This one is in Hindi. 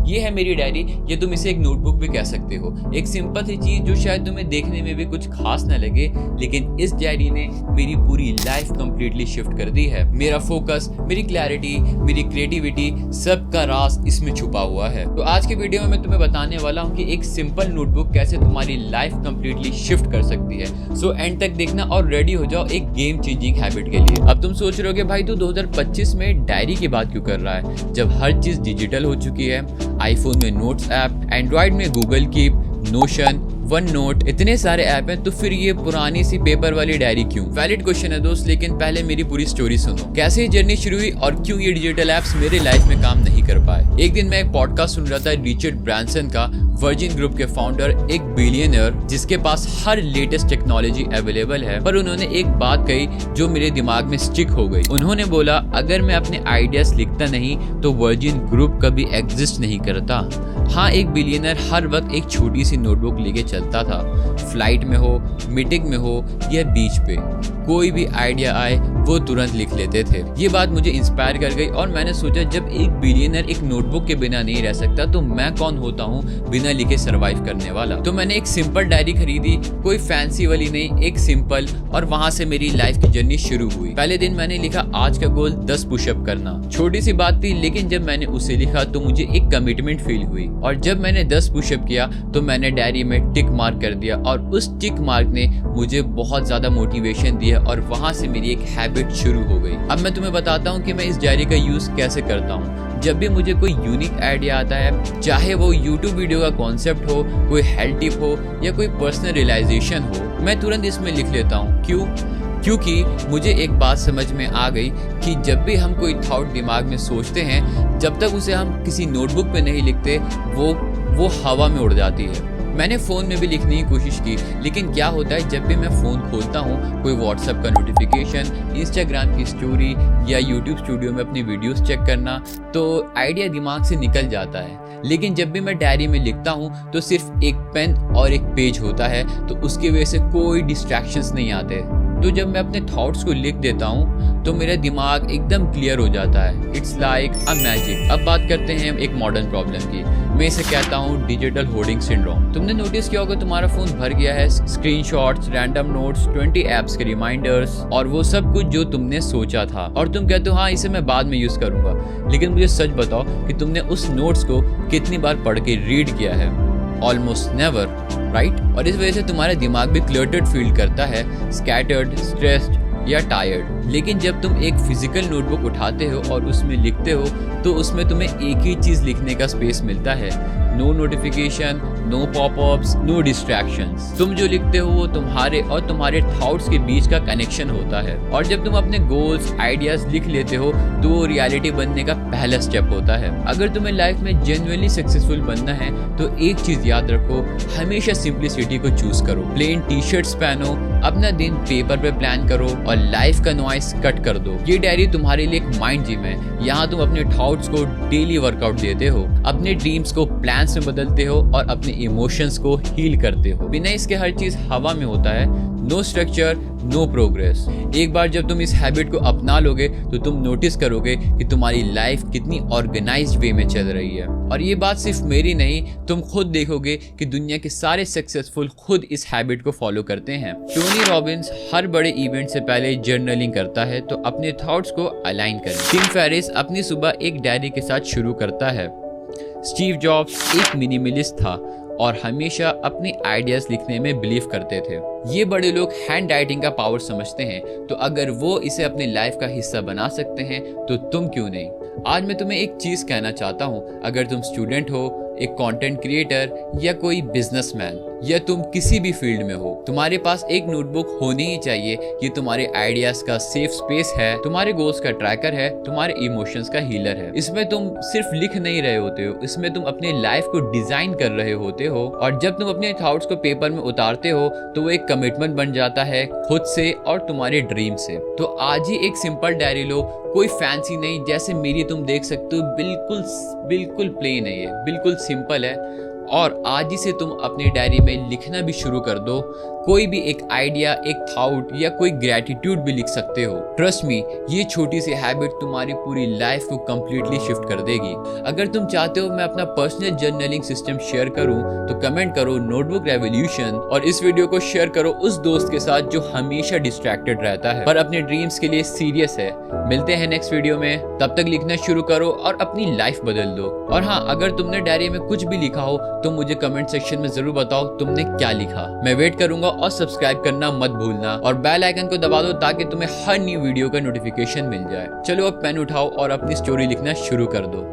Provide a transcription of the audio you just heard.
ये है मेरी डायरी, या तुम इसे एक नोटबुक भी कह सकते हो। एक सिंपल सी चीज जो शायद तुम्हें देखने में भी कुछ खास ना लगे, लेकिन इस डायरी ने मेरी पूरी लाइफ कंप्लीटली शिफ्ट कर दी है। मेरा फोकस, मेरी क्लैरिटी, मेरी क्रिएटिविटी, सबका राज इसमें छुपा हुआ है। तो आज के वीडियो में मैं तुम्हें बताने वाला हूँ कि एक सिंपल नोटबुक कैसे तुम्हारी लाइफ कंप्लीटली शिफ्ट कर सकती है। सो एंड तक देखना और रेडी हो जाओ एक गेम चेंजिंग हैबिट के लिए। अब तुम सोच रहे हो कि भाई तू 2025 में डायरी की बात क्यों कर रहा है, जब हर चीज डिजिटल हो चुकी है। आईफोन में नोट्स ऐप, एंड्रॉइड में Google keep, notion, one note, इतने सारे ऐप हैं, तो फिर ये पुरानी सी पेपर वाली डायरी क्यों? वैलिड क्वेश्चन है दोस्त, लेकिन पहले मेरी पूरी स्टोरी सुनो। कैसे ये जर्नी शुरू हुई और क्यों ये डिजिटल ऐप्स मेरे लाइफ में काम नहीं कर पाए। एक दिन मैं एक पॉडकास्ट सुन रहा था रिचर्ड ब्रांसन का, वर्जिन ग्रुप के फाउंडर, एक बिलियनर जिसके पास हर लेटेस्ट टेक्नोलॉजी अवेलेबल है, पर उन्होंने एक बात कही जो मेरे दिमाग में स्टिक हो गई। उन्होंने बोला, अगर मैं अपने आइडियाज लिखता नहीं तो वर्जिन ग्रुप कभी एग्जिस्ट नहीं करता। हाँ, एक बिलियनर हर वक्त एक छोटी सी नोटबुक लेके चलता था, फ्लाइट में हो, मीटिंग में हो या बीच पे, कोई भी आइडिया आए वो तुरंत लिख लेते थे। ये बात मुझे इंस्पायर कर गई और मैंने सोचा जब एक बिलियनर एक नोटबुक के बिना नहीं रह सकता तो मैं कौन होता हूँ बिना लिखे सरवाइव करने वाला। तो मैंने एक सिंपल डायरी खरीदी, कोई फैंसी वाली नहीं, एक सिंपल, और वहां से मेरी लाइफ की जर्नी शुरू हुई। पहले दिन मैंने लिखा आज का गोल 10 पुशअप करना। छोटी सी बात थी, लेकिन जब मैंने उसे लिखा तो मुझे एक कमिटमेंट फील हुई, और जब मैंने 10 पुशअप किया तो मैंने डायरी में टिक मार्क कर दिया, और उस टिक मार्क ने मुझे बहुत ज्यादा मोटिवेशन दिया और वहां से मेरी एक हैबिट शुरू हो गई। अब मैं तुम्हें बताता हूँ कि मैं इस डायरी का यूज कैसे करता हूँ। जब भी मुझे कोई यूनिक आइडिया आता है, चाहे वो YouTube वीडियो का कॉन्सेप्ट हो, कोई हेल्थ टिप हो या कोई पर्सनल रियलाइजेशन हो, मैं तुरंत इसमें लिख लेता हूँ। क्यों? क्योंकि मुझे एक बात समझ में आ गई कि जब भी हम कोई थॉट दिमाग में सोचते हैं, जब तक उसे हम किसी नोटबुक पे नहीं लिखते, वो हवा में उड़ जाती है। मैंने फ़ोन में भी लिखने की कोशिश की, लेकिन क्या होता है जब भी मैं फ़ोन खोलता हूँ, कोई व्हाट्सएप का नोटिफिकेशन, इंस्टाग्राम की स्टोरी या यूट्यूब स्टूडियो में अपनी वीडियोस चेक करना, तो आइडिया दिमाग से निकल जाता है। लेकिन जब भी मैं डायरी में लिखता हूँ तो सिर्फ एक पेन और एक पेज होता है, तो उसकी वजह से कोई डिस्ट्रैक्शंस नहीं आते। तो जब मैं अपने थॉट्स को लिख देता हूँ तो मेरा दिमाग एकदम क्लियर हो जाता है। It's like a magic. अब बात करते हैं एक मॉडर्न प्रॉब्लम की। मैं इसे कहता हूँ डिजिटल होर्डिंग सिंड्रोम। तुमने नोटिस किया होगा तुम्हारा फोन भर गया है स्क्रीनशॉट्स, रैंडम नोट्स, 20 एप्स के रिमाइंडर्स और वो सब कुछ जो तुमने सोचा था, और तुम कहते हो हाँ इसे मैं बाद में यूज करूंगा। लेकिन मुझे सच बताओ कि तुमने उस नोट्स को कितनी बार पढ़ के रीड किया है? Almost never, right? और इस वजह से तुम्हारा दिमाग भी क्लटर्ड फील करता है, स्कैटर्ड, स्ट्रेस्ड या टायर्ड। लेकिन जब तुम एक फिजिकल नोटबुक उठाते हो और उसमें लिखते हो तो उसमें तुम्हें एक ही चीज लिखने का स्पेस मिलता है। No notification, no popups, no distractions. तुम जो लिखते हो वो तुम्हारे और तुम्हारे थॉट्स के बीच का कनेक्शन होता है। और जब तुम अपने गोल्स, आइडियाज लिख लेते हो तो वो रियलिटी बनने का पहला स्टेप होता है। अगर तुम्हें लाइफ में जेन्युइनली सक्सेसफुल बनना है तो एक चीज याद रखो, हमेशा सिंप्लिसिटी को चूज करो। प्लेन टी शर्ट्स पहनो, अपना दिन पेपर पे प्लान करो और लाइफ का नॉइस कट कर दो। ये डायरी तुम्हारे लिए एक माइंड जिम है। यहाँ तुम अपने थॉट्स को डेली वर्कआउट देते हो, अपने ड्रीम्स को प्लान्स में बदलते हो और अपने इमोशंस को हील करते हो। बिना इसके हर चीज हवा में होता है। No structure, no progress. एक बार जब तुम इस हैबिट को अपना लोगे तो तुम नोटिस करोगे कि तुम्हारी लाइफ कितनी ऑर्गेनाइज्ड वे में चल रही है। और ये बात सिर्फ मेरी नहीं, तुम खुद देखोगे कि दुनिया के सारे सक्सेसफुल खुद इस हैबिट को फॉलो करते हैं। टोनी रॉबिन्स हर बड़े इवेंट से पहले जर्नलिंग करता है, तो अपने थॉट्स को अलाइन करें। टिम फेरिस अपनी सुबह एक डायरी के साथ शुरू करता है। स्टीव जॉब्स एक मिनिमलिस्ट था और हमेशा अपने आइडियाज लिखने में बिलीव करते थे। ये बड़े लोग हैंड राइटिंग का पावर समझते हैं, तो अगर वो इसे अपनी लाइफ का हिस्सा बना सकते हैं तो तुम क्यों नहीं? आज मैं तुम्हें एक चीज कहना चाहता हूँ, अगर तुम स्टूडेंट हो, एक कंटेंट क्रिएटर या कोई बिजनेसमैन या तुम किसी भी फील्ड में हो, तुम्हारे पास एक नोटबुक होनी ही चाहिए। ये तुम्हारे आइडियाज का सेफ स्पेस है, तुम्हारे गोल्स का ट्रैकर है, तुम्हारे इमोशंस का हीलर है। इसमें तुम सिर्फ लिख नहीं रहे होते हो, इसमें तुम अपने लाइफ को डिजाइन कर रहे होते हो। और जब तुम अपने थॉट्स को पेपर में उतारते हो तो वो एक कमिटमेंट बन जाता है खुद से और तुम्हारे ड्रीम से। तो आज ही एक सिंपल डायरी लो, कोई फैंसी नहीं, जैसे मेरी तुम देख सकते हो, बिल्कुल प्लेन है, ये बिल्कुल सिंपल है। और आज ही से तुम अपनी डायरी में लिखना भी शुरू कर दो। कोई भी एक आइडिया, एक थॉट या कोई ग्रेटिट्यूड भी लिख सकते हो। ट्रस्ट मी, ये छोटी सी हैबिट तुम्हारी पूरी लाइफ को कंप्लीटली शिफ्ट कर देगी। अगर तुम चाहते हो मैं अपना पर्सनल जर्नलिंग सिस्टम शेयर करूं तो कमेंट करो नोटबुक रेवोल्यूशन, और इस वीडियो को शेयर करो उस दोस्त के साथ जो हमेशा डिस्ट्रैक्टेड रहता है पर अपने ड्रीम्स के लिए सीरियस है। मिलते हैं नेक्स्ट वीडियो में, तब तक लिखना शुरू करो और अपनी लाइफ बदल दो। और हाँ, अगर तुमने डायरी में कुछ भी लिखा हो तो मुझे कमेंट सेक्शन में जरूर बताओ तुमने क्या लिखा। मैं वेट करूंगा, और सब्सक्राइब करना मत भूलना और बेल आइकन को दबा दो ताकि तुम्हें हर न्यू वीडियो का नोटिफिकेशन मिल जाए। चलो अब पेन उठाओ और अपनी स्टोरी लिखना शुरू कर दो।